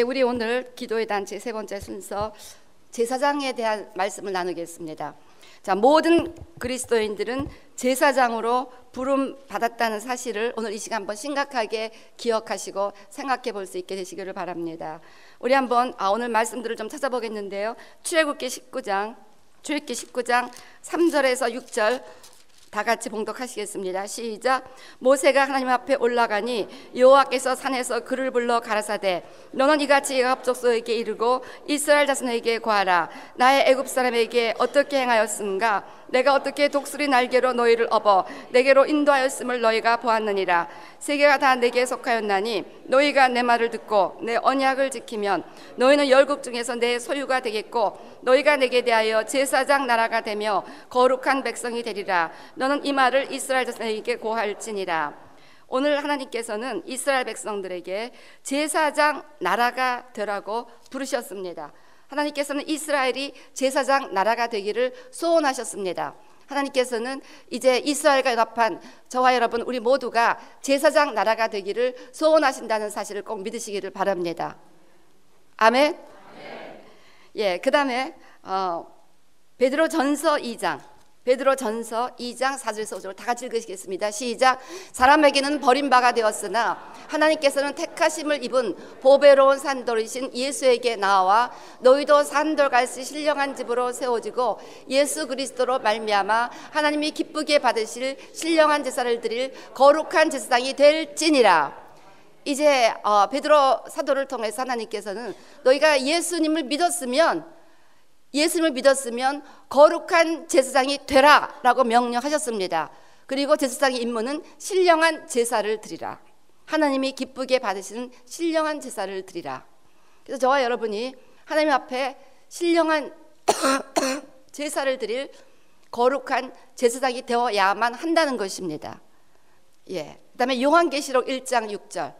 우리 오늘 기도의 단체 세 번째 순서 제사장에 대한 말씀을 나누겠습니다. 자, 모든 그리스도인들은 제사장으로 부름 받았다는 사실을 오늘 이 시간 한번 심각하게 기억하시고 생각해 볼 수 있게 되시기를 바랍니다. 우리 한번 오늘 말씀들을 좀 찾아보겠는데요. 출애굽기 19장 3절에서 6절 다 같이 봉독하시겠습니다. 시작. 모세가 하나님 앞에 올라가니 여호와께서 산에서 그를 불러 가라사대 너는 이같이 야곱 족속에게 이르고 이스라엘 자손에게 고하라. 나의 애굽 사람에게 어떻게 행하였은가? 내가 어떻게 독수리 날개로 너희를 업어 내게로 인도하였음을 너희가 보았느니라. 세계가 다 내게 속하였나니 너희가 내 말을 듣고 내 언약을 지키면 너희는 열국 중에서 내 소유가 되겠고 너희가 내게 대하여 제사장 나라가 되며 거룩한 백성이 되리라. 너는 이 말을 이스라엘 자손에게 고할지니라. 오늘 하나님께서는 이스라엘 백성들에게 제사장 나라가 되라고 부르셨습니다. 하나님께서는 이스라엘이 제사장 나라가 되기를 소원하셨습니다. 하나님께서는 이제 이스라엘과 연합한 저와 여러분 우리 모두가 제사장 나라가 되기를 소원하신다는 사실을 꼭 믿으시기를 바랍니다. 아멘. 그 다음에 베드로전서 2장 4절에서 5절 다 같이 읽으시겠습니다. 시작. 사람에게는 버림바가 되었으나 하나님께서는 택하심을 입은 보배로운 산돌이신 예수에게 나와 너희도 산돌같이 신령한 집으로 세워지고 예수 그리스도로 말미암아 하나님이 기쁘게 받으실 신령한 제사를 드릴 거룩한 제사장이 될지니라. 이제 베드로 사도를 통해서 하나님께서는 너희가 예수님을 믿었으면 거룩한 제사장이 되라 라고 명령하셨습니다. 그리고 제사장의 임무는 신령한 제사를 드리라. 하나님이 기쁘게 받으시는 신령한 제사를 드리라. 그래서 저와 여러분이 하나님 앞에 신령한 제사를 드릴 거룩한 제사장이 되어야만 한다는 것입니다. 그다음에 요한계시록 1장 6절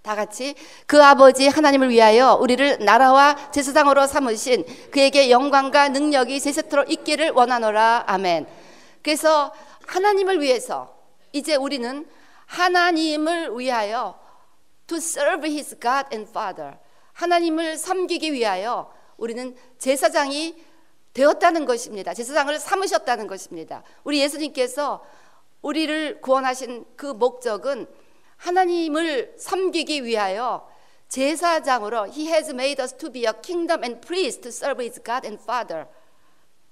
다 같이 그 아버지 하나님을 위하여 우리를 나라와 제사장으로 삼으신 그에게 영광과 능력이 세세토록 있기를 원하노라. 아멘. 그래서 하나님을 위해서 이제 우리는 하나님을 위하여 to serve his God and Father 하나님을 섬기기 위하여 우리는 제사장이 되었다는 것입니다. 제사장을 삼으셨다는 것입니다. 우리 예수님께서 우리를 구원하신 그 목적은 하나님을 섬기기 위하여 제사장으로 He has made us to be a kingdom and priest to serve his God and Father.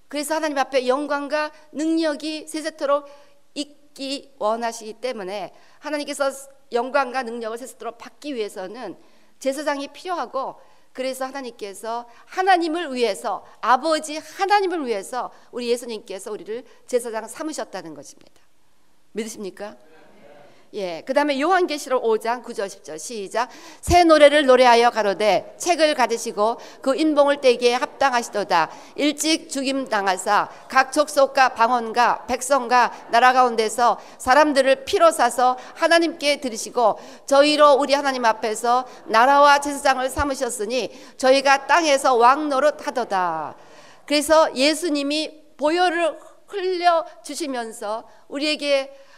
그래서 하나님 앞에 영광과 능력이 세세토록 있기 원하시기 때문에 하나님께서 영광과 능력을 세세토록 받기 위해서는 제사장이 필요하고 그래서 하나님께서 하나님을 위해서 아버지 하나님을 위해서 우리 예수님께서 우리를 제사장 삼으셨다는 것입니다. 믿으십니까? 그 다음에 요한계시록 5장 9절 10절 시작. 새 노래를 노래하여 가로되 책을 가지시고 그 인봉을 떼기에 합당하시도다. 일찍 죽임 당하사 각 족속과 방언과 백성과 나라 가운데서 사람들을 피로 사서 하나님께 드리시고 저희로 우리 하나님 앞에서 나라와 제사장을 삼으셨으니 저희가 땅에서 왕 노릇하도다. 그래서 예수님이 보혈을 흘려 주시면서 우리에게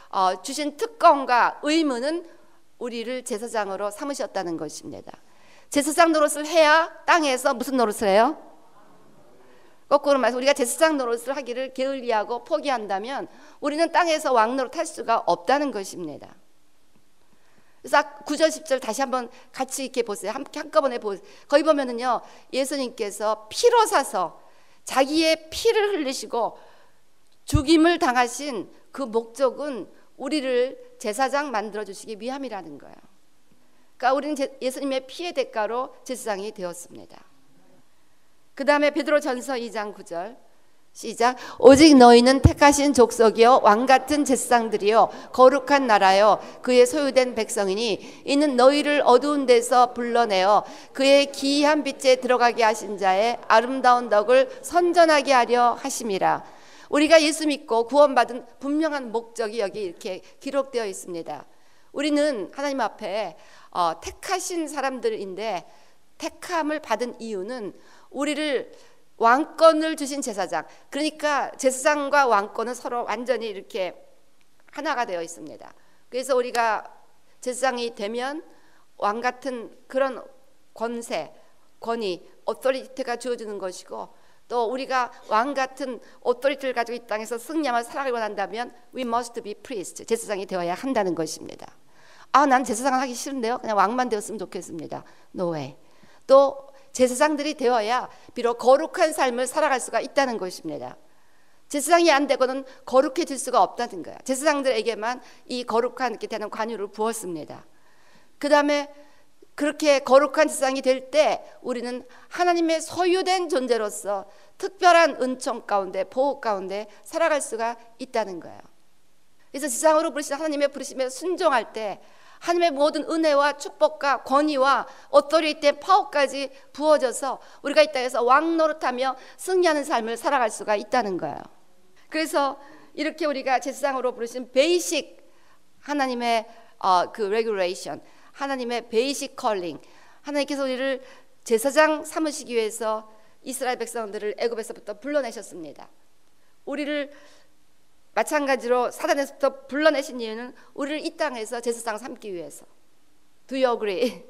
주신 특권과 의무는 우리를 제사장으로 삼으셨다는 것입니다. 제사장 노릇을 해야 땅에서 무슨 노릇을 해요? 거꾸로 말해서 우리가 제사장 노릇을 하기를 게을리하고 포기한다면 우리는 땅에서 왕 노릇 할 수가 없다는 것입니다. 그래서 9절 10절 다시 한번 같이 이렇게 보세요. 한꺼번에 보세요. 거기 보면은요 예수님께서 피로 사서 자기의 피를 흘리시고 죽임을 당하신 그 목적은 우리를 제사장 만들어주시기 위함이라는 거예요. 그러니까 우리는 예수님의 피의 대가로 제사장이 되었습니다. 그 다음에 베드로전서 2장 9절 시작. 오직 너희는 택하신 족속이요 왕같은 제사장들이요 거룩한 나라요 그의 소유된 백성이니 이는 너희를 어두운 데서 불러내어 그의 기이한 빛에 들어가게 하신 자의 아름다운 덕을 선전하게 하려 하심이라. 우리가 예수 믿고 구원받은 분명한 목적이 여기 이렇게 기록되어 있습니다. 우리는 하나님 앞에 택하신 사람들인데 택함을 받은 이유는 우리를 왕권을 주신 제사장, 그러니까 제사장과 왕권은 서로 완전히 이렇게 하나가 되어 있습니다. 그래서 우리가 제사장이 되면 왕 같은 그런 권세, 권위, 오토리티가 주어지는 것이고, 또 우리가 왕 같은 오토리티를 가지고 이 땅에서 승리하며 살아가기 원한다면 we must be priest, 제사장이 되어야 한다는 것입니다. 난 제사장을 하기 싫은데요, 그냥 왕만 되었으면 좋겠습니다. No way. 또 제사장들이 되어야 비록 거룩한 삶을 살아갈 수가 있다는 것입니다. 제사장이 안 되고는 거룩해질 수가 없다는 거야. 제사장들에게만 이 거룩한 게 되는 관유를 부었습니다. 그 다음에 그렇게 거룩한 제사장이 될 때 우리는 하나님의 소유된 존재로서 특별한 은총 가운데, 보호 가운데 살아갈 수가 있다는 거예요. 그래서 제사장으로 부르신 하나님의 부르심에 순종할 때 하나님의 모든 은혜와 축복과 권위와 오토리티의 파워까지 부어져서 우리가 이 땅에서 왕 노릇하며 승리하는 삶을 살아갈 수가 있다는 거예요. 그래서 이렇게 우리가 제사장으로 부르신 베이식 하나님의 그 레귤레이션, 하나님의 베이식 컬링, 하나님께서 우리를 제사장 삼으시기 위해서 이스라엘 백성들을 애굽에서부터 불러내셨습니다. 우리를 마찬가지로 사단에서부터 불러내신 이유는 우리를 이 땅에서 제사장 삼기 위해서. Do you agree?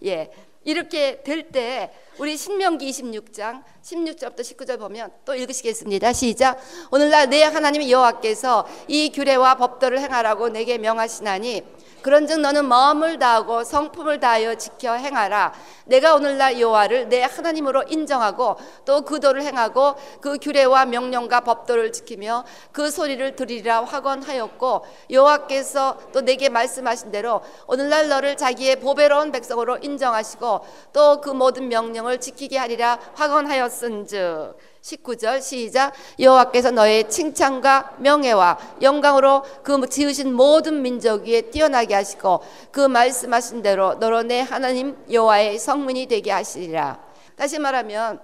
예. 이렇게 될 때 우리 신명기 26장 16절부터 19절 보면 또 읽으시겠습니다. 시작. 오늘날 내 하나님 여호와께서 이 규례와 법도를 행하라고 내게 명하시나니 그런즉 너는 마음을 다하고 성품을 다하여 지켜 행하라. 내가 오늘날 여호와를 내 하나님으로 인정하고 또 그 도를 행하고 그 규례와 명령과 법도를 지키며 그 소리를 들으리라 확언하였고 여호와께서 또 내게 말씀하신 대로 오늘날 너를 자기의 보배로운 백성으로 인정하시고 또 그 모든 명령을 지키게 하리라 확언하였은즉 19절 시작. 여호와께서 너의 칭찬과 명예와 영광으로 그 지으신 모든 민족 위에 뛰어나게 하시고 그 말씀하신 대로 너로 내 하나님 여호와의 성민이 되게 하시리라. 다시 말하면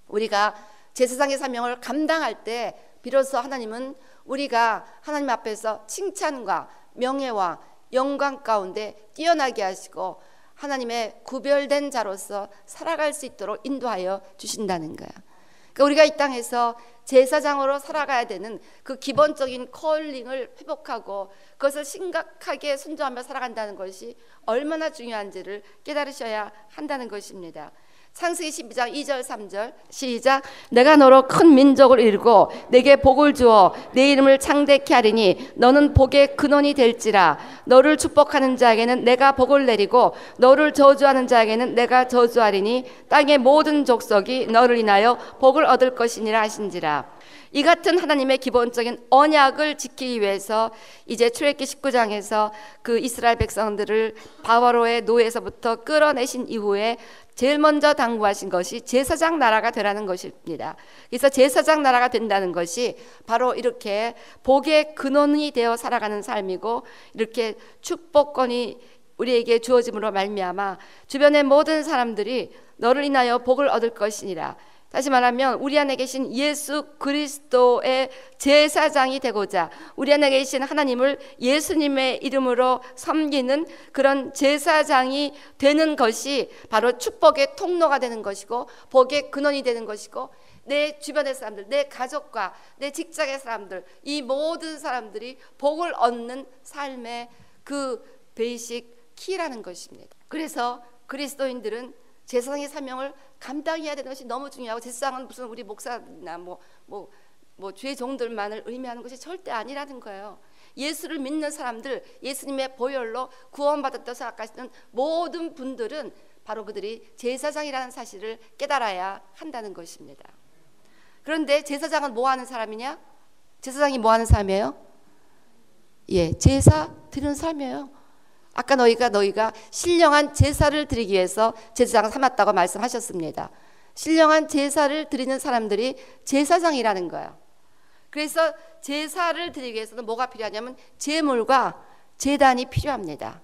우리가 제사장의 사명을 감당할 때 비로소 하나님은 우리가 하나님 앞에서 칭찬과 명예와 영광 가운데 뛰어나게 하시고 하나님의 구별된 자로서 살아갈 수 있도록 인도하여 주신다는 거야. 그러니까 우리가 이 땅에서 제사장으로 살아가야 되는 그 기본적인 컬링을 회복하고 그것을 심각하게 순종하며 살아간다는 것이 얼마나 중요한지를 깨달으셔야 한다는 것입니다. 창세기 12장 2절 3절 시작. 내가 너로 큰 민족을 이루고 내게 복을 주어 내 이름을 창대케 하리니 너는 복의 근원이 될지라. 너를 축복하는 자에게는 내가 복을 내리고 너를 저주하는 자에게는 내가 저주하리니 땅의 모든 족속이 너를 인하여 복을 얻을 것이니라 하신지라. 이 같은 하나님의 기본적인 언약을 지키기 위해서 이제 출애굽기 19장에서 그 이스라엘 백성들을 바로의 노예에서부터 끌어내신 이후에 제일 먼저 당부하신 것이 제사장 나라가 되라는 것입니다. 그래서 제사장 나라가 된다는 것이 바로 이렇게 복의 근원이 되어 살아가는 삶이고 이렇게 축복권이 우리에게 주어짐으로 말미암아 주변의 모든 사람들이 너를 인하여 복을 얻을 것이니라. 다시 말하면 우리 안에 계신 예수 그리스도의 제사장이 되고자 우리 안에 계신 하나님을 예수님의 이름으로 섬기는 그런 제사장이 되는 것이 바로 축복의 통로가 되는 것이고 복의 근원이 되는 것이고 내 주변의 사람들, 내 가족과 내 직장의 사람들, 이 모든 사람들이 복을 얻는 삶의 그 베이식 키라는 것입니다. 그래서 그리스도인들은 제사장의 사명을 감당해야 되는 것이 너무 중요하고 제사장은 무슨 우리 목사나 주의 종들만을 의미하는 것이 절대 아니라는 거예요. 예수를 믿는 사람들, 예수님의 보혈로 구원받았다고 생각하시는 모든 분들은 바로 그들이 제사장이라는 사실을 깨달아야 한다는 것입니다. 그런데 제사장은 뭐 하는 사람이냐? 제사장이 뭐 하는 사람이에요? 예, 제사 드리는 사람이에요. 아까 너희가 신령한 제사를 드리기 위해서 제사장을 삼았다고 말씀하셨습니다. 신령한 제사를 드리는 사람들이 제사장이라는 거예요. 그래서 제사를 드리기 위해서는 뭐가 필요하냐면 제물과 제단이 필요합니다.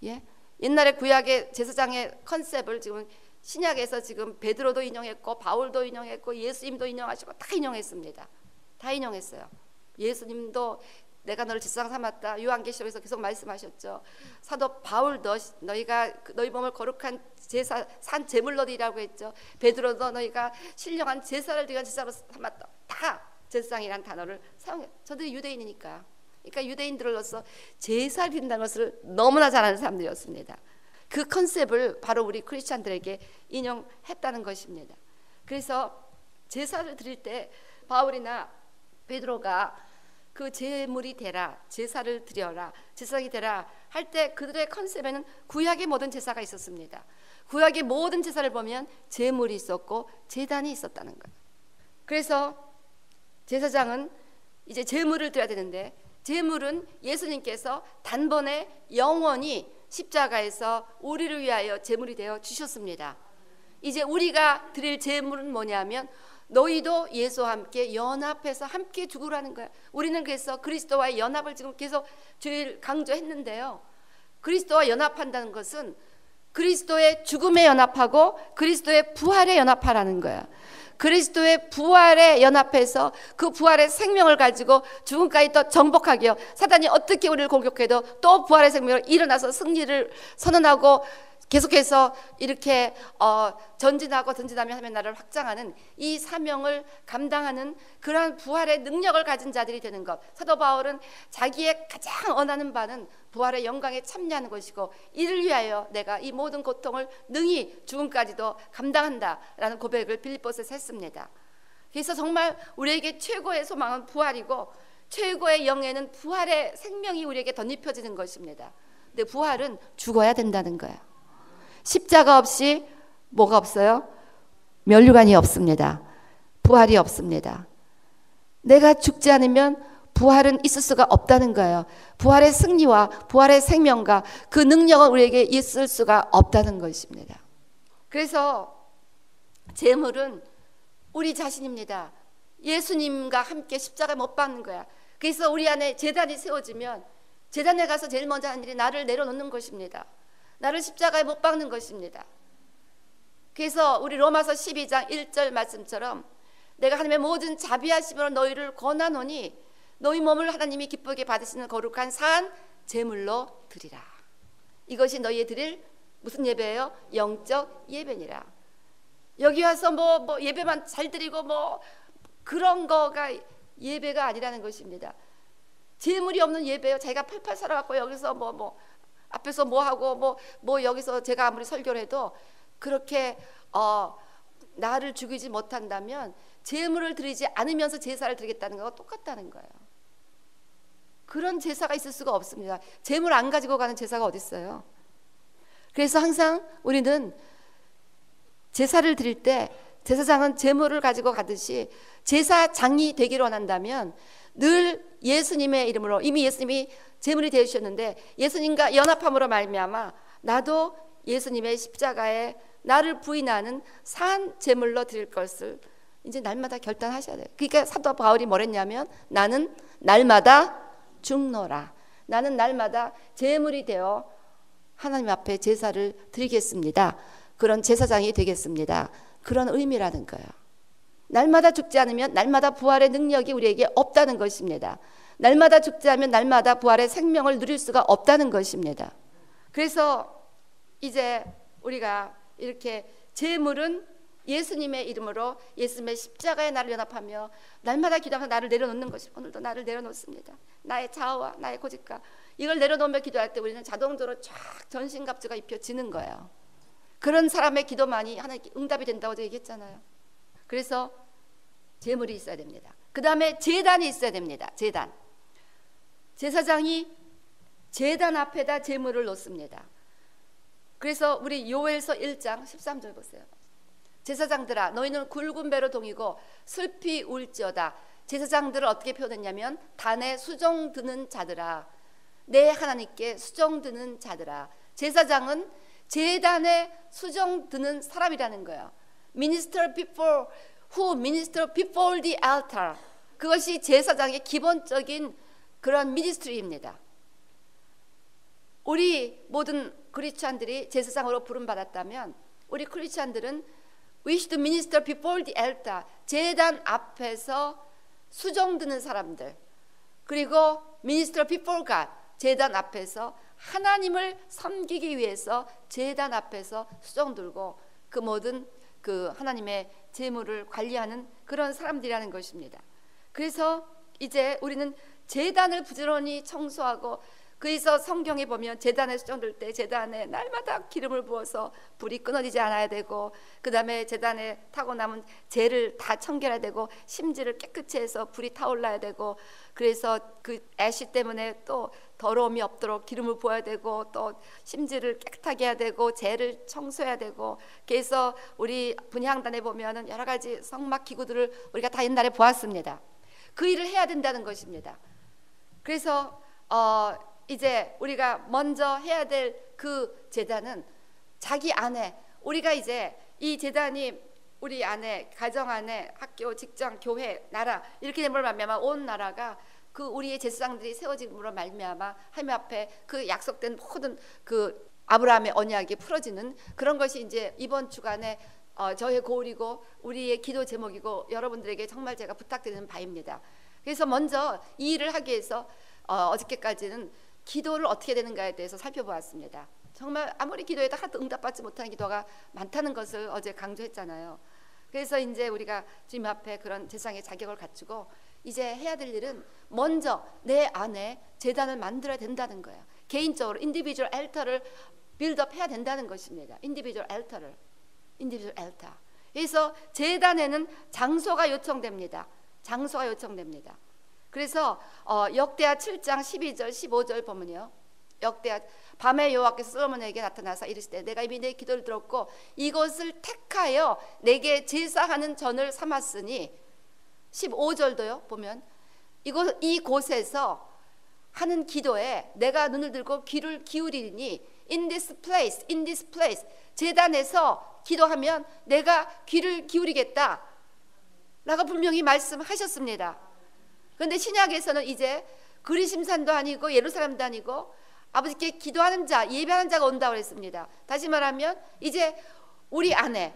예? 옛날에 구약의 제사장의 컨셉을 지금 신약에서 지금 베드로도 인용했고 바울도 인용했고 예수님도 인용하시고 다 인용했습니다. 다 인용했어요. 예수님도 내가 너를 제사장 삼았다. 요한계시록에서 계속 말씀하셨죠. 사도 바울도 너희가 너희 몸을 거룩한 제사 산 제물로 드리라고 했죠. 베드로도 너희가 신령한 제사를 드리는 제사로 삼았다. 다 제사장이라는 단어를 사용해. 저들이 유대인이니까. 그러니까 유대인들로서 제사를 드린다는 것을 너무나 잘 아는 사람들이었습니다. 그 컨셉을 바로 우리 크리스찬들에게 인용했다는 것입니다. 그래서 제사를 드릴 때 바울이나 베드로가 그 제물이 되라, 제사를 드려라, 제사장이 되라 할 때 그들의 컨셉에는 구약의 모든 제사가 있었습니다. 구약의 모든 제사를 보면 제물이 있었고 제단이 있었다는 거예요. 그래서 제사장은 이제 제물을 드려야 되는데, 제물은 예수님께서 단번에 영원히 십자가에서 우리를 위하여 제물이 되어 주셨습니다. 이제 우리가 드릴 제물은 뭐냐면 너희도 예수와 함께 연합해서 함께 죽으라는 거야. 우리는 그래서 그리스도와의 연합을 지금 계속 주일 강조했는데요. 그리스도와 연합한다는 것은 그리스도의 죽음에 연합하고 그리스도의 부활에 연합하라는 거야. 그리스도의 부활에 연합해서 그 부활의 생명을 가지고 죽음까지 또 정복하게요. 사단이 어떻게 우리를 공격해도 또 부활의 생명을 일어나서 승리를 선언하고 계속해서 이렇게 전진하고 던진하며 하면 나를 확장하는 이 사명을 감당하는 그러한 부활의 능력을 가진 자들이 되는 것. 사도 바울은 자기의 가장 원하는 바는 부활의 영광에 참여하는 것이고, 이를 위하여 내가 이 모든 고통을 능히 죽음까지도 감당한다라는 고백을 빌립보서에서 했습니다. 그래서 정말 우리에게 최고의 소망은 부활이고, 최고의 영예는 부활의 생명이 우리에게 덧입혀지는 것입니다. 근데 부활은 죽어야 된다는 거예요. 십자가 없이 뭐가 없어요? 면류관이 없습니다. 부활이 없습니다. 내가 죽지 않으면 부활은 있을 수가 없다는 거예요. 부활의 승리와 부활의 생명과 그 능력은 우리에게 있을 수가 없다는 것입니다. 그래서 제물은 우리 자신입니다. 예수님과 함께 십자가에 못 박는 거야. 그래서 우리 안에 제단이 세워지면 제단에 가서 제일 먼저 하는 일이 나를 내려놓는 것입니다. 나를 십자가에 못 박는 것입니다. 그래서 우리 로마서 12장 1절 말씀처럼 내가 하나님의 모든 자비하심으로 너희를 권하노니 너희 몸을 하나님이 기쁘게 받으시는 거룩한 산 제물로 드리라. 이것이 너희의 드릴 무슨 예배예요? 영적 예배니라. 여기 와서 뭐 예배만 잘 드리고 뭐 그런 거가 예배가 아니라는 것입니다. 제물이 없는 예배요. 자기가 팔팔 살아갖고 여기서 앞에서 뭐 하고 뭐 여기서 제가 아무리 설교를 해도 그렇게 나를 죽이지 못한다면 제물을 드리지 않으면서 제사를 드리겠다는 거와 똑같다는 거예요. 그런 제사가 있을 수가 없습니다. 제물 안 가지고 가는 제사가 어디 있어요? 그래서 항상 우리는 제사를 드릴 때 제사장은 제물을 가지고 가듯이 제사장이 되기를 원한다면 늘 예수님의 이름으로, 이미 예수님이 제물이 되어주셨는데 예수님과 연합함으로 말미암아 나도 예수님의 십자가에 나를 부인하는 산 제물로 드릴 것을 이제 날마다 결단하셔야 돼요. 그러니까 사도 바울이 뭐랬냐면 나는 날마다 죽노라. 나는 날마다 제물이 되어 하나님 앞에 제사를 드리겠습니다. 그런 제사장이 되겠습니다. 그런 의미라는 거예요. 날마다 죽지 않으면 날마다 부활의 능력이 우리에게 없다는 것입니다. 날마다 죽지 않으면 날마다 부활의 생명을 누릴 수가 없다는 것입니다. 그래서 이제 우리가 이렇게 제물은 예수님의 이름으로 예수님의 십자가에 나를 연합하며 날마다 기도하면서 나를 내려놓는 것이, 오늘도 나를 내려놓습니다. 나의 자아와 나의 고집과 이걸 내려놓으며 기도할 때 우리는 자동적으로 쫙 전신갑주가 입혀지는 거예요. 그런 사람의 기도만이 하나님께 응답이 된다고 제가 얘기했잖아요. 그래서 제물이 있어야 됩니다. 그 다음에 제단이 있어야 됩니다. 제단. 제사장이 제단 앞에다 제물을 놓습니다. 그래서 우리 요엘서 1장 13절 보세요. 제사장들아 너희는 굵은 배로 동이고 슬피 울지어다. 제사장들을 어떻게 표현했냐면 단에 수종 드는 자들아, 내 하나님께 수종 드는 자들아. 제사장은 제단에 수종 드는 사람이라는 거예요. Minister before, who minister before the altar. 그것이 제사장의 기본적인 그런 미니스트리입니다. 우리 모든 크리스찬들이 제사장으로 부름받았다면 우리 크리스찬들은 we should minister before the altar. 제단 앞에서 수종드는 사람들, 그리고 minister before God. 제단 앞에서 하나님을 섬기기 위해서 제단 앞에서 수종들고 그 모든 그 하나님의 제물을 관리하는 그런 사람들이라는 것입니다. 그래서 이제 우리는 제단을 부지런히 청소하고 그래서 성경에 보면 제단에 수정될 때 제단에 날마다 기름을 부어서 불이 끊어지지 않아야 되고, 그 다음에 제단에 타고 남은 재를 다 청결해야 되고, 심지를 깨끗이 해서 불이 타올라야 되고, 그래서 그 애쉬 때문에 또 더러움이 없도록 기름을 부어야 되고, 또 심지를 깨끗하게 해야 되고, 재를 청소해야 되고. 그래서 우리 분향단에 보면은 여러 가지 성막 기구들을 우리가 다 옛날에 보았습니다. 그 일을 해야 된다는 것입니다. 그래서 이제 우리가 먼저 해야 될 그 제단은 자기 안에, 우리가 이제 이 제단이 우리 안에, 가정 안에, 학교, 직장, 교회, 나라 이렇게 됨으로 말미암아 온 나라가 그 우리의 제사장들이 세워짐으로 말미암아 하나님 앞에 그 약속된 모든 그 아브라함의 언약이 풀어지는 그런 것이 이제 이번 주간에 저의 고울이고 우리의 기도 제목이고 여러분들에게 정말 제가 부탁드리는 바입니다. 그래서 먼저 이 일을 하기 위해서 어저께까지는 기도를 어떻게 되는가에 대해서 살펴보았습니다. 정말 아무리 기도해도 하나도 응답받지 못하는 기도가 많다는 것을 어제 강조했잖아요. 그래서 이제 우리가 주님 앞에 그런 제사장의 자격을 갖추고 이제 해야 될 일은 먼저 내 안에 제단을 만들어야 된다는 거예요. 개인적으로 인디비주얼 엘터를 빌드업 해야 된다는 것입니다. 인디비주얼 엘터를. 그래서 제단에는 장소가 요청됩니다. 장소가 요청됩니다. 그래서 역대하 7장 12절 15절 보면요, 역대하 밤에 여호와께서 솔로몬에게 나타나서 이르시되 내가 이미 내 기도를 들었고 이것을 택하여 내게 제사하는 전을 삼았으니, 15절도요 보면 이곳에서 하는 기도에 내가 눈을 들고 귀를 기울이니 in this place 제단에서 기도하면 내가 귀를 기울이겠다 라고 분명히 말씀하셨습니다. 그런데 신약에서는 이제 그리심산도 아니고 예루살렘도 아니고 아버지께 기도하는 자, 예배하는 자가 온다고 했습니다. 다시 말하면 이제 우리 안에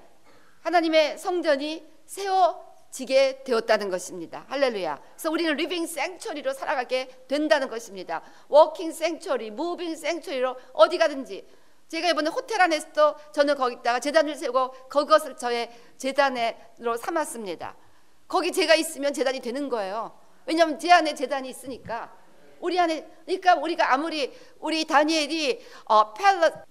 하나님의 성전이 세워지게 되었다는 것입니다. 할렐루야. 그래서 우리는 리빙 생츄어리로 살아가게 된다는 것입니다. 워킹 생츄어리, 무빙 생츄어리로 어디 가든지. 제가 이번에 호텔 안에서도 저는 거기다가 제단을 세우고 그것을 저의 제단으로 삼았습니다. 거기 제가 있으면 제단이 되는 거예요. 왜냐하면 제 안에 제단이 있으니까. 우리 안에, 그러니까 우리가 아무리 우리 다니엘이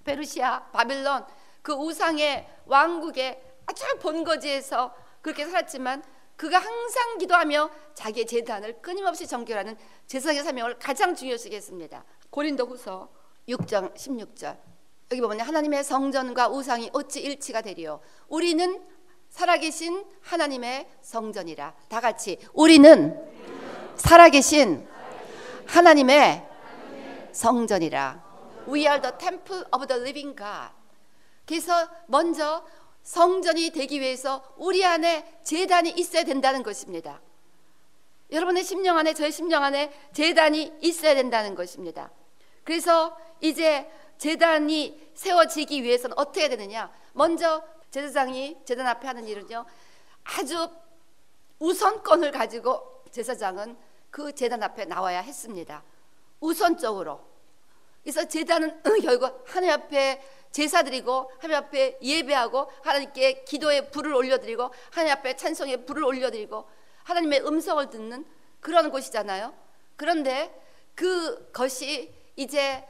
페르시아, 바빌론 그 우상의 왕국의 아주 본거지에서 그렇게 살았지만 그가 항상 기도하며 자기의 제단을 끊임없이 정결하는 제사장의 사명을 가장 중요시 했습니다. 고린도후서 6장 16절 여기 보면 하나님의 성전과 우상이 어찌 일치가 되리요. 우리는 살아계신 하나님의 성전이라. 다 같이 우리는 살아계신 하나님의 성전이라. We are the temple of the living God. 그래서 먼저 성전이 되기 위해서 우리 안에 제단이 있어야 된다는 것입니다. 여러분의 심령 안에, 저의 심령 안에 제단이 있어야 된다는 것입니다. 그래서 이제 제단이 세워지기 위해서는 어떻게 해야 되느냐. 먼저 제사장이 제단 앞에 하는 일은요, 아주 우선권을 가지고 제사장은 그 제단 앞에 나와야 했습니다. 우선적으로. 그래서 제단은 결국 하나님 앞에 제사드리고 하나님 앞에 예배하고 하나님께 기도의 불을 올려드리고 하나님 앞에 찬송의 불을 올려드리고 하나님의 음성을 듣는 그런 곳이잖아요. 그런데 그것이 이제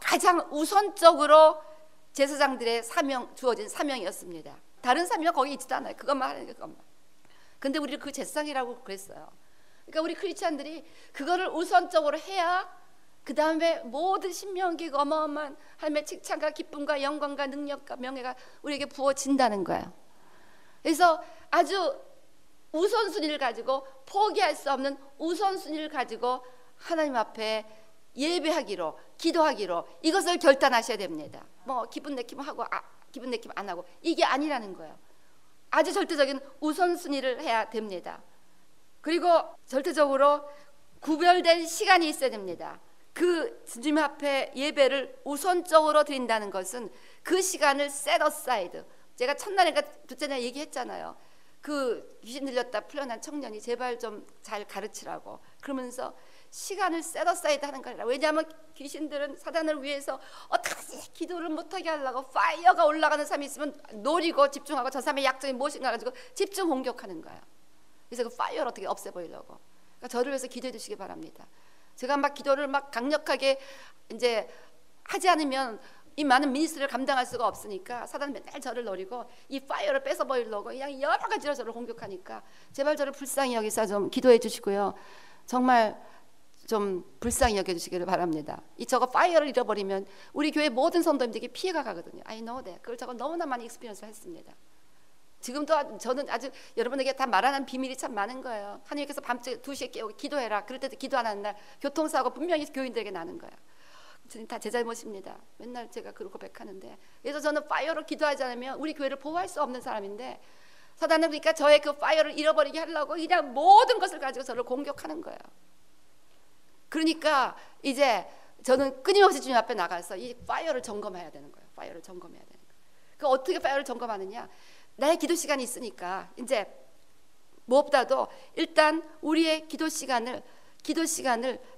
가장 우선적으로 제사장들의 사명, 주어진 사명이었습니다. 다른 사명 거기 있지도 않아요. 그것만 하는 게 그것만. 근데 우리를 그 제사장이라고 그랬어요. 그러니까 우리 크리스찬들이 그거를 우선적으로 해야 그 다음에 모든 신명기가 어마어마한 하나님의 칭찬과 기쁨과 영광과 능력과 명예가 우리에게 부어진다는 거예요. 그래서 아주 우선순위를 가지고 포기할 수 없는 우선순위를 가지고 하나님 앞에 예배하기로, 기도하기로 이것을 결단하셔야 됩니다. 뭐 기분 내킴 하고 기분 내킴 안 하고 이게 아니라는 거예요. 아주 절대적인 우선순위를 해야 됩니다. 그리고 절대적으로 구별된 시간이 있어야 됩니다. 그 주님 앞에 예배를 우선적으로 드린다는 것은 그 시간을 set aside. 제가 첫날인가 둘째 날 얘기했잖아요. 그 귀신 들렸다 풀려난 청년이 제발 좀 잘 가르치라고 그러면서 시간을 set aside 하는 거라. 왜냐하면 귀신들은 사단을 위해서 어떡하지 기도를 못하게 하려고 파이어가 올라가는 사람이 있으면 노리고 집중하고 저 사람의 약점이 무엇인가 가지고 집중 공격하는 거예요. 그래서 그 파이어를 어떻게 없애버리려고. 그러니까 저를 위해서 기도해 주시기 바랍니다. 제가 막 기도를 막 강력하게 이제 하지 않으면 이 많은 미니스트리를 감당할 수가 없으니까 사단은 맨날 저를 노리고 이 파이어를 뺏어버리려고 그냥 여러 가지로 저를 공격하니까 제발 저를 불쌍히 여기서 좀 기도해 주시고요. 정말 좀 불쌍히 여겨주시기를 바랍니다. 이 저거 파이어를 잃어버리면 우리 교회 모든 성도님들에게 피해가 가거든요. I know that. 그걸 저거 너무나 많이 익스피리언스 했습니다. 지금도 저는 아주 여러분에게 다 말하는 비밀이 참 많은 거예요. 하나님께서 밤새 2시에 깨우고 기도해라. 그럴 때도 기도 안 하는 날 교통사고 분명히 교인들에게 나는 거예요. 다 제 잘못입니다. 맨날 제가 그렇게 고백하는데, 그래서 저는 파이어로 기도하지 않으면 우리 교회를 보호할 수 없는 사람인데, 사단은 그러니까 저의 그 파이어를 잃어버리게 하려고 그냥 모든 것을 가지고 저를 공격하는 거예요. 그러니까 이제 저는 끊임없이 주님 앞에 나가서 이 파이어를 점검해야 되는 거예요. 파이어를 점검해야 되는 거예요. 그 어떻게 파이어를 점검하느냐? 나의 기도 시간이 있으니까 이제 무엇보다도 일단 우리의 기도 시간을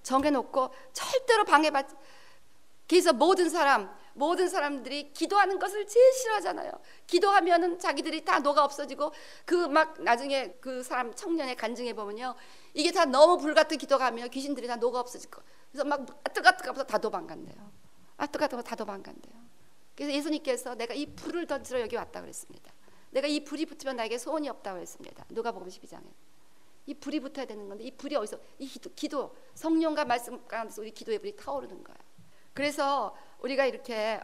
정해놓고 절대로 방해받지. 그래서 모든 사람들이 기도하는 것을 제일 싫어하잖아요. 기도하면은 자기들이 다 녹아 없어지고 그 막 나중에 그 사람 청년의 간증해 보면요, 이게 다 너무 불같은 기도가 하면 귀신들이 다 녹아 없어질 거. 그래서 막 뜨겁하면서 다 도망간대요. 뜨겁다고 다 도망간대요. 그래서 예수님께서 내가 이 불을 던지러 여기 왔다 그랬습니다. 내가 이 불이 붙으면 나에게 소원이 없다고 했습니다. 누가복음 12장에 이 불이 붙어야 되는 건데, 이 불이 어디서? 이 기도 성령과 말씀 가운데서 우리 기도의 불이 타오르는 거예요. 그래서 우리가 이렇게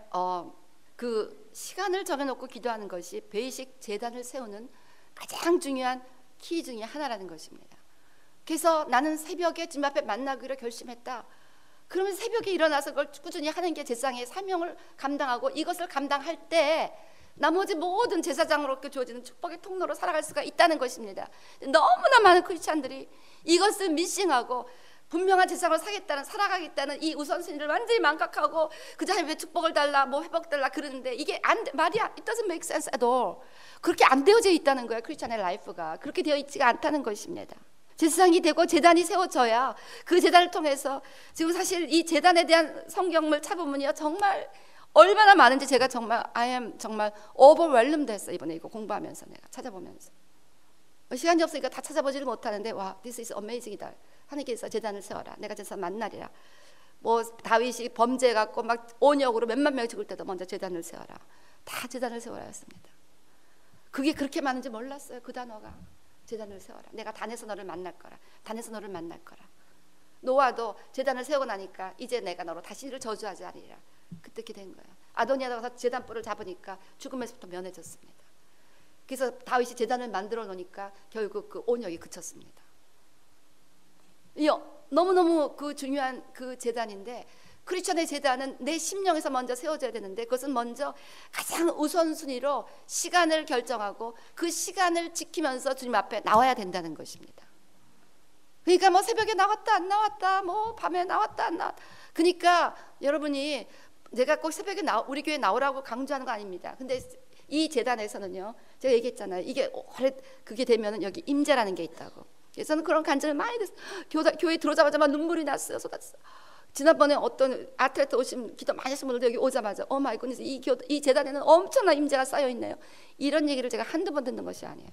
그 시간을 정해놓고 기도하는 것이 베이식 재단을 세우는 가장 중요한 키 중에 하나라는 것입니다. 그래서 나는 새벽에 주님 앞에 만나기로 결심했다. 그러면 새벽에 일어나서 그걸 꾸준히 하는 게 제사장의 사명을 감당하고, 이것을 감당할 때 나머지 모든 제사장으로 주어지는 축복의 통로로 살아갈 수가 있다는 것입니다. 너무나 많은 크리스찬들이 이것을 미싱하고 분명한 제사장으로 살아가겠다는 이 우선순위를 완전히 망각하고 그저 왜 축복을 달라, 뭐 회복 달라 그러는데, 이게 말이야, it doesn't make sense at all. 그렇게 안 되어져 있다는 거예요. 크리스찬의 라이프가 그렇게 되어 있지가 않다는 것입니다. 제사장이 되고 재단이 세워져야 그 재단을 통해서, 지금 사실 이 재단에 대한 성경을 찾아보면요, 정말 얼마나 많은지 제가 정말 정말 overwhelmed 했어요. 이번에 이거 공부하면서 내가 찾아보면서 시간이 없으니까 다 찾아보지를 못하는데, 와, this is amazing이다. 하나님께서 재단을 세워라. 내가 재단 만나리라. 뭐 다윗이 범죄해갖고 막 온역으로 몇만 명이 죽을 때도 먼저 재단을 세워라. 다 재단을 세워라 했습니다. 그게 그렇게 많은지 몰랐어요. 그 단어가. 재단을 세워라. 내가 단에서 너를 만날 거라. 단에서 너를 만날 거라. 노아도 재단을 세우고 나니까 이제 내가 너로 다시를 저주하지 않으리라. 그때 이렇게 된 거예요. 아도니아가 가서 재단 뿔을 잡으니까 죽음에서부터 면해졌습니다. 그래서 다윗이 재단을 만들어 놓으니까 결국 그 온역이 그쳤습니다. 너무너무 그 중요한 그 재단인데, 크리스천의 재단은 내 심령에서 먼저 세워져야 되는데, 그것은 먼저 가장 우선순위로 시간을 결정하고 그 시간을 지키면서 주님 앞에 나와야 된다는 것입니다. 그러니까 뭐 새벽에 나왔다 안 나왔다, 뭐 밤에 나왔다 안 나왔다, 그러니까 여러분이 내가 꼭 새벽에 우리 교회 나오라고 강조하는 거 아닙니다. 근데 이 재단에서는요, 제가 얘기했잖아요, 이게 오래 그게 되면은 여기 임재라는 게 있다고. 그래서 저는 그런 간증을 많이 됐어요. 교회 들어오자마자 막 눈물이 났어요. 쏟았어요. 지난번에 어떤 아틀레트 오신 기도 많이 하신 분들도 여기 오자마자 오 마이 굿니스, 이 재단에는 엄청난 임재가 쌓여 있네요. 이런 얘기를 제가 한두 번 듣는 것이 아니에요.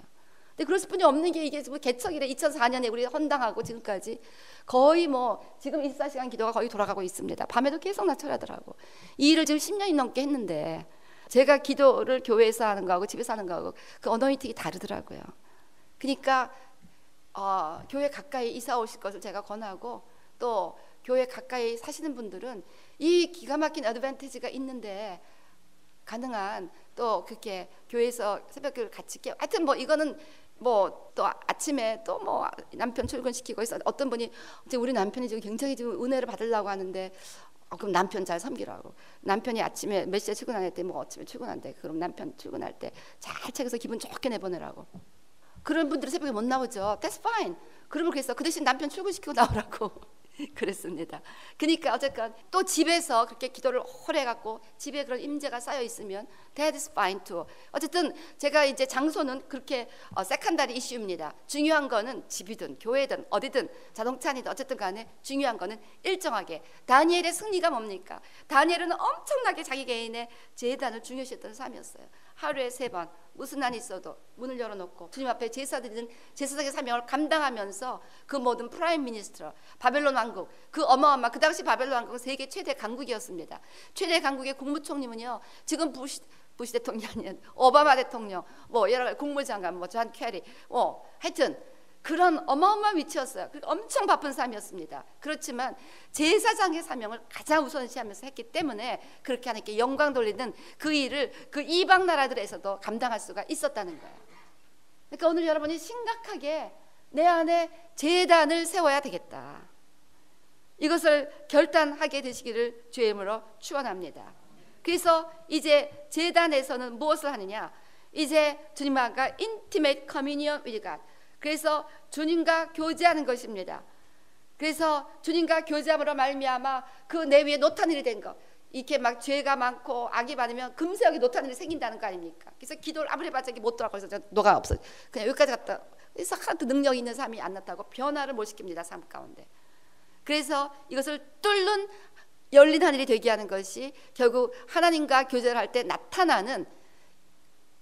근데 그럴 수뿐이 없는 게, 이게 지금 개척일에 2004년에 우리 헌당하고 지금까지 거의 뭐 지금 24시간 기도가 거의 돌아가고 있습니다. 밤에도 계속 나철하더라고. 이 일을 지금 10년이 넘게 했는데, 제가 기도를 교회에서 하는 거하고 집에서 하는 거하고 그 어노인팅이 다르더라고요. 그러니까 교회 가까이 이사 오실 것을 제가 권하고, 또 교회 가까이 사시는 분들은 이 기가 막힌 어드밴티지가 있는데 가능한 또 그렇게 교회에서 새벽기도를 같이 깨워, 하여튼 뭐 이거는 뭐 또 아침에 또 뭐 남편 출근시키고 해서 어떤 분이 우리 남편이 지금 굉장히 지금 은혜를 받으려고 하는데, 그럼 남편 잘 섬기라고. 남편이 아침에 몇 시에 출근할 때, 뭐 아침에 출근한대. 그럼 남편 출근할 때 잘 책에서 기분 좋게 내보내라고. 그런 분들은 새벽에 못 나오죠. That's fine. 그러면 그래서 그 대신 남편 출근시키고 나오라고 그랬습니다. 그러니까 어쨌건 또 집에서 그렇게 기도를 오래 해갖고 집에 그런 임재가 쌓여 있으면 that is fine too. 어쨌든 제가 이제 장소는 그렇게 세컨다리 이슈입니다. 중요한 거는 집이든 교회든 어디든 자동차 아니든 어쨌든 간에 중요한 거는 일정하게. 다니엘의 승리가 뭡니까? 다니엘은 엄청나게 자기 개인의 재단을 중요시했던 사람이었어요. 하루에 3번 무슨 난이 있어도 문을 열어놓고 주님 앞에 제사드리는 제사장의 사명을 감당하면서 그 모든 프라임 미니스터 바벨론 왕국, 그 어마어마, 그 당시 바벨론 왕국은 세계 최대 강국이었습니다. 최대 강국의 국무총리는요, 지금 부시 대통령이 오바마 대통령, 뭐 여러 가지 국무장관, 뭐 존 캐리, 하여튼 그런 어마어마한 위치였어요. 엄청 바쁜 삶이었습니다. 그렇지만 제사장의 사명을 가장 우선시하면서 했기 때문에 그렇게 하나님께 영광 돌리는 그 일을 그 이방 나라들에서도 감당할 수가 있었다는 거예요. 그러니까 오늘 여러분이 심각하게 내 안에 제단을 세워야 되겠다, 이것을 결단하게 되시기를 주의 이름으로 축원합니다. 그래서 이제 제단에서는 무엇을 하느냐, 이제 주님과 인티메이트 커뮤니언 위드 갓, 그래서 주님과 교제하는 것입니다. 그래서 주님과 교제함으로 말미암아 그 내 위에 노탄일이 된 것, 이렇게 막 죄가 많고 악이 많으면 금세 여기 노탄일이 생긴다는 거 아닙니까? 그래서 기도를 아무리 해봤자 못 돌아가고 있어. 노가 없어. 그냥 여기까지 갔다. 그래서 하나도 능력 있는 삶이 안 나타나고 변화를 못 시킵니다, 삶 가운데. 그래서 이것을 뚫는 열린 하늘이 되게 하는 것이 결국 하나님과 교제를 할 때 나타나는,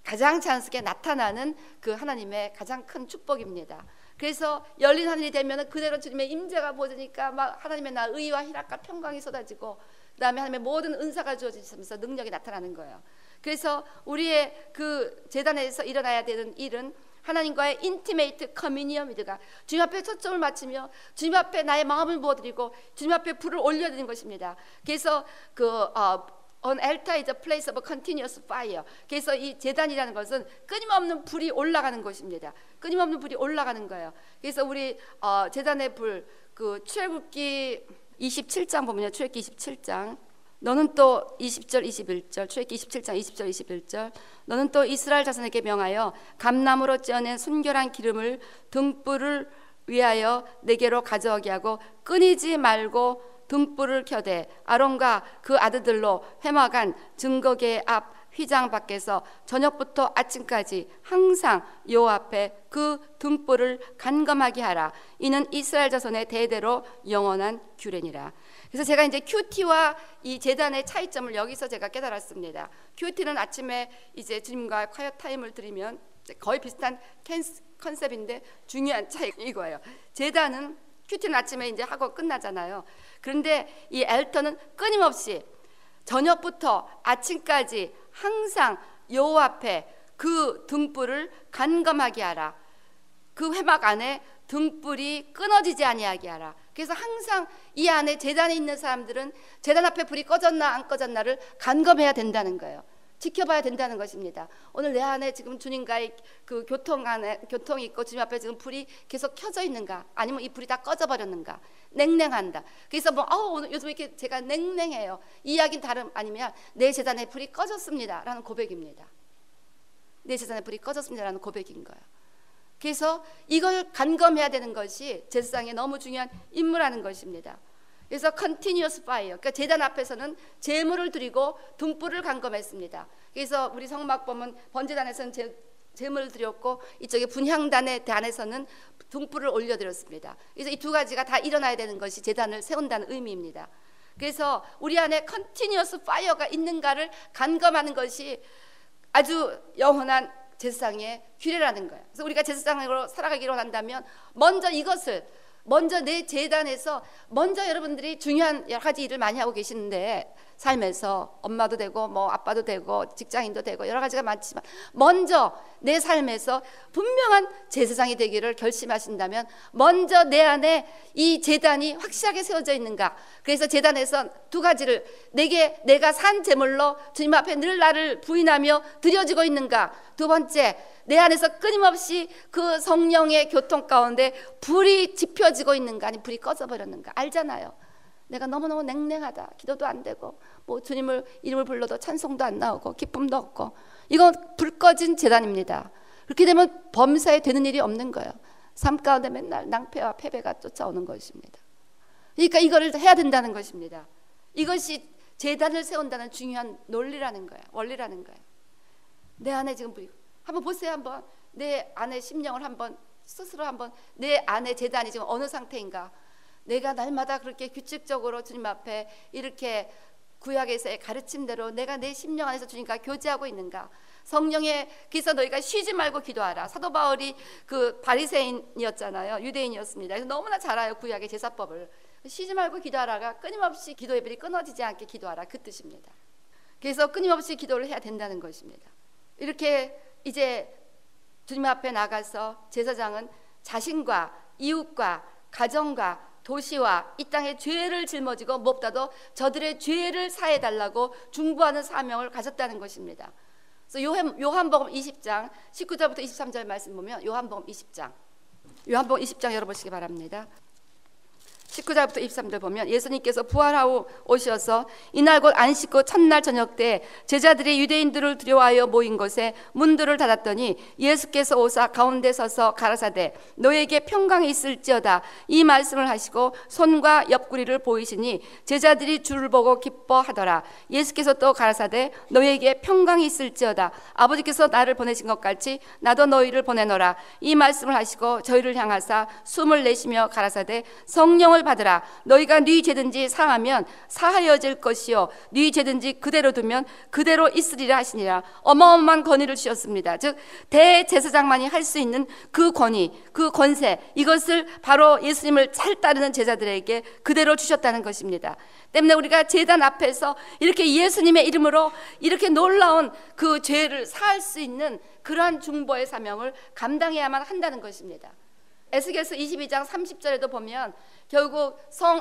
가장 자연스럽게 나타나는 그 하나님의 가장 큰 축복입니다. 그래서 열린 하늘이 되면 그대로 주님의 임재가 부어지니까 막 하나님의 나 의와 희락과 평강이 쏟아지고, 그 다음에 하나님의 모든 은사가 주어지면서 능력이 나타나는 거예요. 그래서 우리의 그 제단에서 일어나야 되는 일은 하나님과의 인티메이트 커뮤니언 위드가, 주님 앞에 초점을 맞추며 주님 앞에 나의 마음을 부어드리고 주님 앞에 불을 올려드리는 것입니다. 그래서 On altar is a place of continuous fire. 그래서 이 제단이라는 것은 끊임없는 불이 올라가는 것입니다. 끊임없는 불이 올라가는 거예요. 그래서 우리 제단의 불, 그 출애굽기 27장 보면요, 출애굽기 27장, 너는 또 20절 21절, 출애굽기 27장 20절 21절, 너는 또 이스라엘 자손에게 명하여 감나무로 쪄낸 순결한 기름을 등불을 위하여 내게로 가져오게 하고 끊이지 말고 등불을 켜되 아론과 그 아들들로 회막안 증거계 앞 휘장 밖에서 저녁부터 아침까지 항상 여호와 앞에 그 등불을 간검하게 하라. 이는 이스라엘 자손의 대대로 영원한 규례니라. 그래서 제가 이제 큐티와 이 제단의 차이점을 여기서 제가 깨달았습니다. 큐티는 아침에 이제 주님과 콰이어 타임을 드리면 거의 비슷한 컨셉인데 중요한 차이 이거예요. 제단은 큐티는 아침에 이제 하고 끝나잖아요. 그런데 이 엘터는 끊임없이 저녁부터 아침까지 항상 여호와 앞에 그 등불을 간검하게 하라. 그 회막 안에 등불이 끊어지지 아니하게 하라. 그래서 항상 이 안에 제단에 있는 사람들은 제단 앞에 불이 꺼졌나 안 꺼졌나를 간검해야 된다는 거예요. 지켜봐야 된다는 것입니다. 오늘 내 안에 지금 주님과의 그 교통이 있고 주님 앞에 지금 불이 계속 켜져 있는가, 아니면 이 불이 다 꺼져 버렸는가, 냉랭한다. 그래서 오늘 요즘 이렇게 제가 냉랭해요, 이 이야기는 다름 아니면 내 제단에 불이 꺼졌습니다라는 고백입니다. 내 제단에 불이 꺼졌습니다라는 고백인 거예요. 그래서 이걸 간검해야 되는 것이 제사장의 너무 중요한 임무라는 것입니다. 그래서 continuous fire, 그러니까 제단 앞에서는 제물을 드리고 등불을 간검했습니다. 그래서 우리 성막 보면 번제단에서는 제물을 드렸고 이쪽에 분향단의 단에서는 등불을 올려드렸습니다. 그래서 이 두 가지가 다 일어나야 되는 것이 제단을 세운다는 의미입니다. 그래서 우리 안에 continuous fire가 있는가를 간검하는 것이 아주 영원한 제사장의 규례라는 거예요. 그래서 우리가 제사장으로 살아가기로 한다면 먼저 내 제단에서 먼저 여러분들이 중요한 여러 가지 일을 많이 하고 계시는데, 삶에서 엄마도 되고 뭐 아빠도 되고 직장인도 되고 여러 가지가 많지만 먼저 내 삶에서 분명한 제사장이 되기를 결심하신다면 먼저 내 안에 이 제단이 확실하게 세워져 있는가. 그래서 제단에서 두 가지를, 내가 산 제물로 주님 앞에 늘 나를 부인하며 드려지고 있는가. 두 번째, 내 안에서 끊임없이 그 성령의 교통 가운데 불이 지펴지고 있는가, 아니 불이 꺼져버렸는가. 알잖아요. 내가 너무너무 냉랭하다, 기도도 안 되고 뭐 주님을 이름을 불러도 찬송도 안 나오고 기쁨도 없고, 이건 불 꺼진 제단입니다. 그렇게 되면 범사에 되는 일이 없는 거예요. 삶 가운데 맨날 낭패와 패배가 쫓아오는 것입니다. 그러니까 이거를 해야 된다는 것입니다. 이것이 제단을 세운다는 중요한 논리라는 거예요. 원리라는 거예요. 내 안에 지금 불이, 한번 보세요. 한번 내 안에 심령을 한번 스스로 한번, 내 안에 제단이 지금 어느 상태인가. 내가 날마다 그렇게 규칙적으로 주님 앞에 이렇게 구약에서의 가르침대로 내가 내 심령 안에서 주님과 교제하고 있는가? 성령의 그래서 너희가 쉬지 말고 기도하라. 사도 바울이 그 바리새인이었잖아요. 유대인이었습니다. 그래서 너무나 잘 알아요, 구약의 제사법을. 쉬지 말고 기도하라가 끊임없이 기도 예배를 끊어지지 않게 기도하라, 그 뜻입니다. 그래서 끊임없이 기도를 해야 된다는 것입니다. 이렇게 이제 주님 앞에 나가서 제사장은 자신과 이웃과 가정과 도시와 이 땅의 죄를 짊어지고 무엇보다도 저들의 죄를 사해달라고 중보하는 사명을 가졌다는 것입니다. 그래서 요한복음 20장 19절부터 23절 말씀 보면 요한복음 20장 열어보시기 바랍니다. 19절부터 23절 보면 예수님께서 부활하고 오셔서 이날 곧 안식구 첫날 저녁 때 제자들이 유대인들을 두려워하여 모인 곳에 문들을 닫았더니 예수께서 오사 가운데 서서 가라사대 너에게 평강이 있을지어다 이 말씀을 하시고 손과 옆구리를 보이시니 제자들이 주를 보고 기뻐하더라. 예수께서 또 가라사대 너에게 평강이 있을지어다 아버지께서 나를 보내신 것 같이 나도 너희를 보내노라 이 말씀을 하시고 저희를 향하사 숨을 내쉬며 가라사대 성령을 받으라. 너희가 네 죄든지 사하면 사하여질 것이요 네 죄든지 그대로 두면 그대로 있으리라 하시니라. 어마어마한 권위를 주셨습니다. 즉 대제사장만이 할 수 있는 그 권위, 그 권세, 이것을 바로 예수님을 잘 따르는 제자들에게 그대로 주셨다는 것입니다. 때문에 우리가 제단 앞에서 이렇게 예수님의 이름으로 이렇게 놀라운 그 죄를 사할 수 있는 그러한 중보의 사명을 감당해야만 한다는 것입니다. 에스겔서 22장 30절에도 보면 결국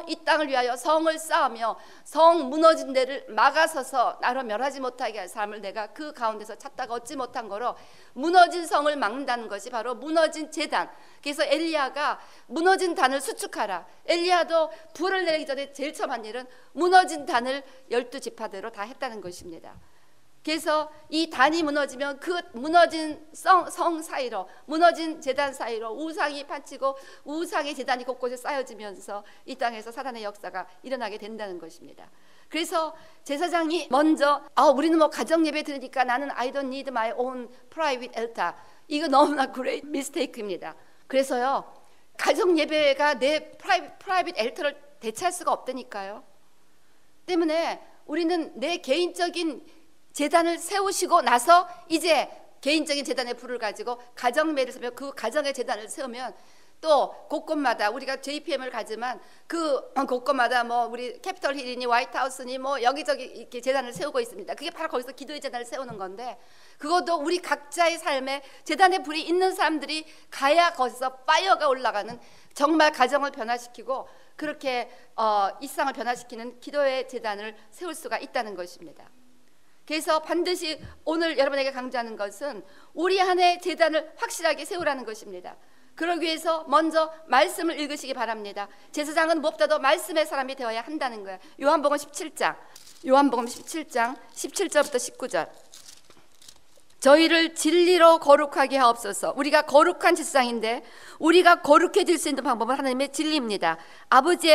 이 땅을 위하여 성을 쌓으며 성 무너진 데를 막아서서 나로 멸하지 못하게 할 사람을 내가 그 가운데서 찾다가 얻지 못한 거로 무너진 성을 막는다는 것이 바로 무너진 제단. 그래서 엘리야가 무너진 단을 수축하라. 엘리야도 불을 내리기 전에 제일 처음 한 일은 무너진 단을 12지파대로 다 했다는 것입니다. 그래서 이 단이 무너지면 그 무너진 성 사이로 무너진 제단 사이로 우상이 파치고 우상의 제단이 곳곳에 쌓여지면서 이 땅에서 사단의 역사가 일어나게 된다는 것입니다. 그래서 제사장이 먼저 우리는 뭐 가정 예배 드리니까 나는 I don't need my own private altar. 이거 너무나 great mistake입니다. 그래서요 가정 예배가 내 private altar를 대체할 수가 없다니까요. 때문에 우리는 내 개인적인 제단을 세우시고 나서 이제 개인적인 제단의 불을 가지고 가정매를 세우면 그 가정의 제단을 세우면 또 곳곳마다 우리가 JPM을 가지만 그 곳곳마다 뭐 우리 캐피털 힐이니 화이트하우스니 뭐 여기저기 이렇게 제단을 세우고 있습니다. 그게 바로 거기서 기도의 제단을 세우는 건데 그것도 우리 각자의 삶에 제단의 불이 있는 사람들이 가야 거기서 파이어가 올라가는 정말 가정을 변화시키고 그렇게 일상을 변화시키는 기도의 제단을 세울 수가 있다는 것입니다. 그래서 반드시 오늘 여러분에게 강조하는 것은 우리 안에 제단을 확실하게 세우라는 것입니다. 그러기 위해서 먼저 말씀을 읽으시기 바랍니다. 제사장은 무엇보다도 말씀의 사람이 되어야 한다는 거예요. 요한복음 17장 17절부터 19절 저희를 진리로 거룩하게 하옵소서. 우리가 거룩한 제사장인데 우리가 거룩해질 수 있는 방법은 하나님의 진리입니다.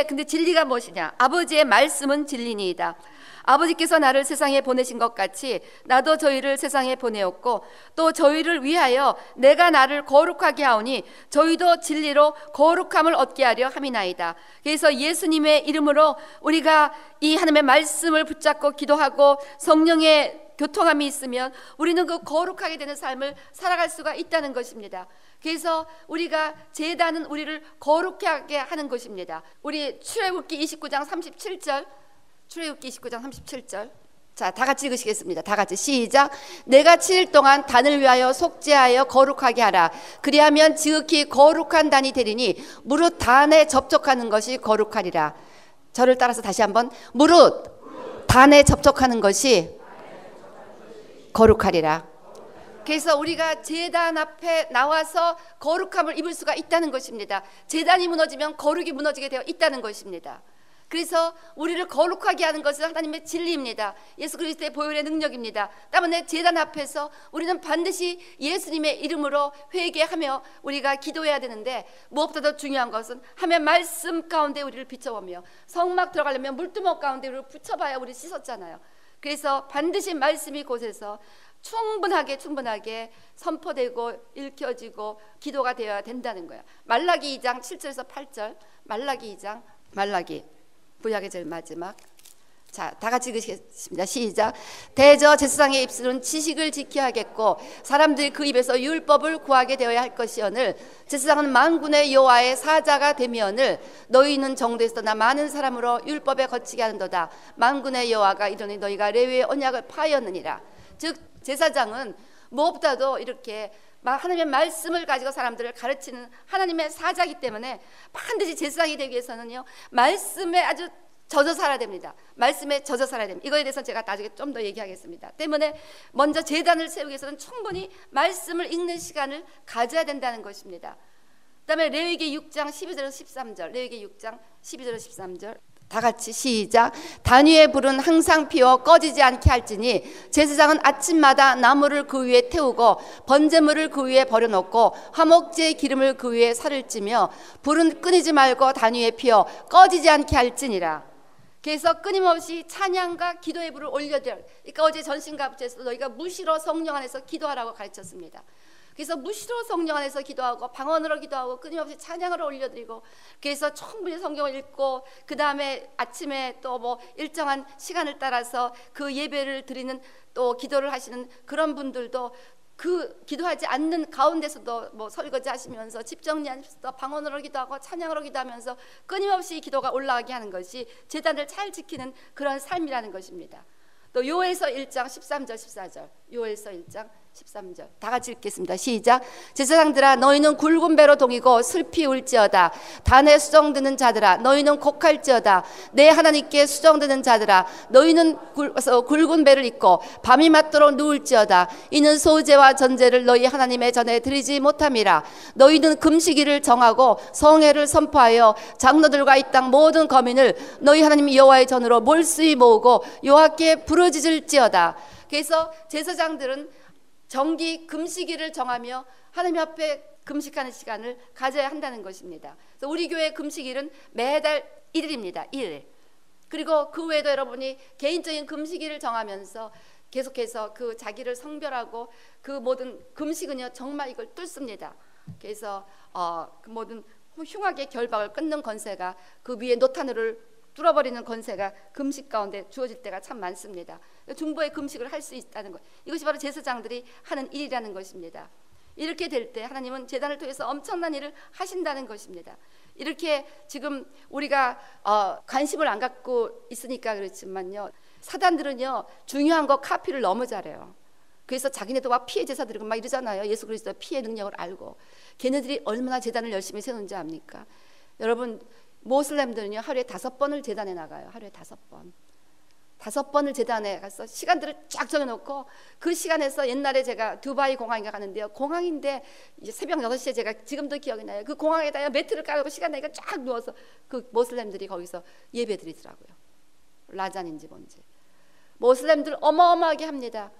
근데 진리가 무엇이냐? 아버지의 말씀은 진리니이다. 아버지께서 나를 세상에 보내신 것 같이 나도 저희를 세상에 보내었고 또 저희를 위하여 내가 나를 거룩하게 하오니 저희도 진리로 거룩함을 얻게 하려 함이나이다. 그래서 예수님의 이름으로 우리가 이 하나님의 말씀을 붙잡고 기도하고 성령의 교통함이 있으면 우리는 그 거룩하게 되는 삶을 살아갈 수가 있다는 것입니다. 그래서 우리가 제단은 우리를 거룩하게 하는 것입니다. 우리 출애굽기 29장 37절 출애굽기 29장 37절 자, 다 같이 읽으시겠습니다. 다 같이 시작. 내가 7일 동안 단을 위하여 속죄하여 거룩하게 하라. 그리하면 지극히 거룩한 단이 되리니 무릇 단에 접촉하는 것이 거룩하리라. 저를 따라서 다시 한번 무릇 단에 접촉하는 것이 거룩하리라. 그래서 우리가 제단 앞에 나와서 거룩함을 입을 수가 있다는 것입니다. 제단이 무너지면 거룩이 무너지게 되어 있다는 것입니다. 그래서 우리를 거룩하게 하는 것은 하나님의 진리입니다. 예수 그리스도의 보혈의 능력입니다. 때문에 제단 앞에서 우리는 반드시 예수님의 이름으로 회개하며 우리가 기도해야 되는데 무엇보다도 중요한 것은 하나님의 말씀 가운데 우리를 비춰보며 성막 들어가려면 물두멍 가운데 우리를 붙여봐야 우리 씻었잖아요. 그래서 반드시 말씀이 곳에서 충분하게 선포되고 읽혀지고 기도가 되어야 된다는 거예요. 말라기 2장 7절에서 8절 말라기 2장 말라기 구약의 제일 마지막 자, 다 같이 읽으시겠습니다. 시작. 대저 제사장의 입술은 지식을 지켜야 하겠고 사람들이 그 입에서 율법을 구하게 되어야 할 것이오늘 제사장은 만군의 여호와의 사자가 되면을 너희는 정도에서 떠나 많은 사람으로 율법에 거치게 하는도다. 만군의 여호와가 이르니 너희가 레위의 언약을 파하였느니라. 즉 제사장은 무엇보다도 이렇게 하나님의 말씀을 가지고 사람들을 가르치는 하나님의 사자이기 때문에 반드시 제사장이 되기 위해서는요 말씀에 아주 젖어 살아야 됩니다. 말씀에 젖어 살아야 됩니다. 이거에 대해서 제가 나중에 좀 더 얘기하겠습니다. 때문에 먼저 제단을 세우기 위해서는 충분히 말씀을 읽는 시간을 가져야 된다는 것입니다. 그 다음에 레위기 6장 12절에서 13절 레위기 6장 12절에서 13절 다 같이 시작. 단위의 불은 항상 피워 꺼지지 않게 할지니 제사장은 아침마다 나무를 그 위에 태우고 번제물을 그 위에 버려놓고 화목제의 기름을 그 위에 살을 찌며 불은 끊이지 말고 단위에 피워 꺼지지 않게 할지니라. 그래서 끊임없이 찬양과 기도의 불을 올려드려. 그러니까 어제 전신갑주에서 너희가 무시로 성령 안에서 기도하라고 가르쳤습니다. 그래서 무시로 성령 안에서 기도하고 방언으로 기도하고 끊임없이 찬양으로 올려드리고 그래서 충분히 성경을 읽고 그 다음에 아침에 또 뭐 일정한 시간을 따라서 그 예배를 드리는 또 기도를 하시는 그런 분들도 그 기도하지 않는 가운데서도 뭐 설거지 하시면서 집 정리하면서 방언으로 기도하고 찬양으로 기도하면서 끊임없이 기도가 올라가게 하는 것이 제단을 잘 지키는 그런 삶이라는 것입니다. 또 요엘서 1장 13절 14절 요엘서 1장 13절 다 같이 읽겠습니다. 시작. 제사장들아 너희는 굵은 배로 동이고 슬피 울지어다. 단에 수정드는 자들아 너희는 곡할지어다. 내 하나님께 수정드는 자들아 너희는 굵은 배를 입고 밤이 맞도록 누울지어다. 이는 소제와 전제를 너희 하나님의 전에 드리지 못함이라. 너희는 금식일을 정하고 성회를 선포하여 장로들과 이 땅 모든 거민을 너희 하나님 여호와의 전으로 몰수히 모으고 여호와께 부르짖을지어다. 그래서 제사장들은 정기 금식일을 정하며 하나님 앞에 금식하는 시간을 가져야 한다는 것입니다. 그래서 우리 교회 금식일은 매달 1일입니다. 1일. 그리고 그 외에도 여러분이 개인적인 금식일을 정하면서 계속해서 그 자기를 성별하고 그 모든 금식은요 정말 이걸 뚫습니다. 그래서 그 모든 흉악의 결박을 끊는 권세가 그 위에 노탄을 뚫어버리는 권세가 금식 가운데 주어질 때가 참 많습니다. 중보의 금식을 할 수 있다는 것, 이것이 바로 제사장들이 하는 일이라는 것입니다. 이렇게 될 때 하나님은 제단을 통해서 엄청난 일을 하신다는 것입니다. 이렇게 지금 우리가 관심을 안 갖고 있으니까 그렇지만요 사단들은요 중요한 거 카피를 너무 잘해요. 그래서 자기네도 막 피해 제사 드리고 막 이러잖아요. 예수 그리스도의 피해 능력을 알고. 걔네들이 얼마나 제단을 열심히 세우는지 압니까? 여러분 모슬렘들은요 하루에 5번을 제단에 나가요. 하루에 5번. 5번을 제단에 가서 시간들을 쫙 정해놓고 그 시간에서 옛날에 제가 두바이 공항에 가는데요. 공항인데 이제 새벽 6시에 제가 지금도 기억이 나요. 그 공항에다 매트를 깔고 시간 나니까 쫙 누워서 그 모슬렘들이 거기서 예배 드리더라고요. 라잔인지 뭔지. 모슬렘들 어마어마하게 합니다.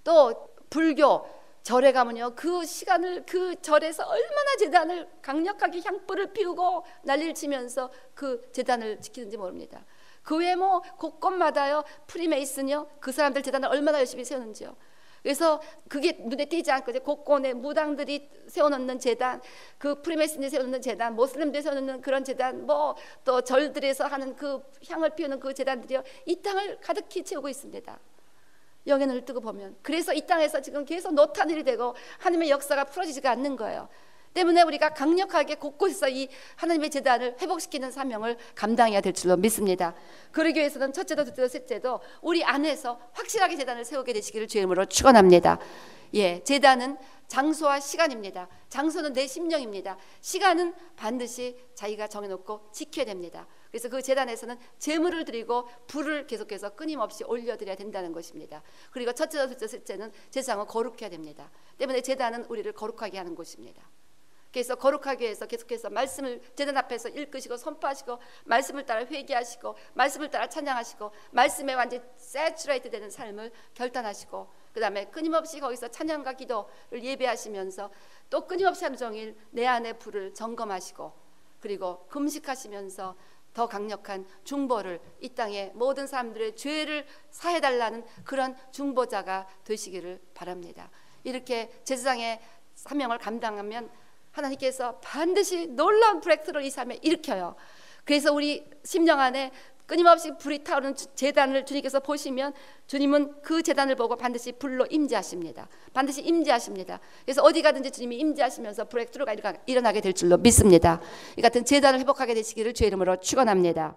또 불교 절에 가면요 그 시간을 그 절에서 얼마나 제단을 강력하게 향불을 피우고 난리를 치면서 그 제단을 지키는지 모릅니다. 그 외에 뭐 곳곳마다요 프리메이슨이요 그 사람들 제단을 얼마나 열심히 세우는지요. 그래서 그게 눈에 띄지 않고 이제 곳곳에 무당들이 세워놓는 제단, 그 프리메이슨들이 세워놓는 제단, 모슬렘들이 세워놓는 그런 제단, 뭐 또 절들에서 하는 그 향을 피우는 그 제단들이요 이 땅을 가득히 채우고 있습니다. 영의 눈을 뜨고 보면. 그래서 이 땅에서 지금 계속 노탄일이 되고 하나님의 역사가 풀어지지가 않는 거예요. 때문에 우리가 강력하게 곳곳에서 이 하나님의 제단을 회복시키는 사명을 감당해야 될 줄로 믿습니다. 그러기 위해서는 첫째도 둘째도 셋째도 우리 안에서 확실하게 제단을 세우게 되시기를 주의 이름으로 축원합니다. 예, 제단은 장소와 시간입니다. 장소는 내 심령입니다. 시간은 반드시 자기가 정해놓고 지켜야 됩니다. 그래서 그 제단에서는 제물을 드리고 불을 계속해서 끊임없이 올려드려야 된다는 것입니다. 그리고 첫째와 둘째, 셋째는 제사장은 거룩해야 됩니다. 때문에 제단은 우리를 거룩하게 하는 곳입니다. 그래서 거룩하게 해서 계속해서 말씀을 제단 앞에서 읽으시고 선포하시고 말씀을 따라 회개하시고 말씀을 따라 찬양하시고 말씀에 완전히 세츄레이트 되는 삶을 결단하시고 그 다음에 끊임없이 거기서 찬양과 기도를 예배하시면서 또 끊임없이 하루 종일 내 안의 불을 점검하시고 그리고 금식하시면서 더 강력한 중보를 이 땅의 모든 사람들의 죄를 사해달라는 그런 중보자가 되시기를 바랍니다. 이렇게 제사장의 사명을 감당하면 하나님께서 반드시 놀라운 브레이크스루를 이 삶에 일으켜요. 그래서 우리 심령 안에 끊임없이 불이 타오르는 제단을 주님께서 보시면 주님은 그 제단을 보고 반드시 불로 임재하십니다. 반드시 임재하십니다. 그래서 어디 가든지 주님이 임재하시면서 브레이크트루가 일어나게 될 줄로 믿습니다. 이 같은 제단을 회복하게 되시기를 주의 이름으로 축원합니다.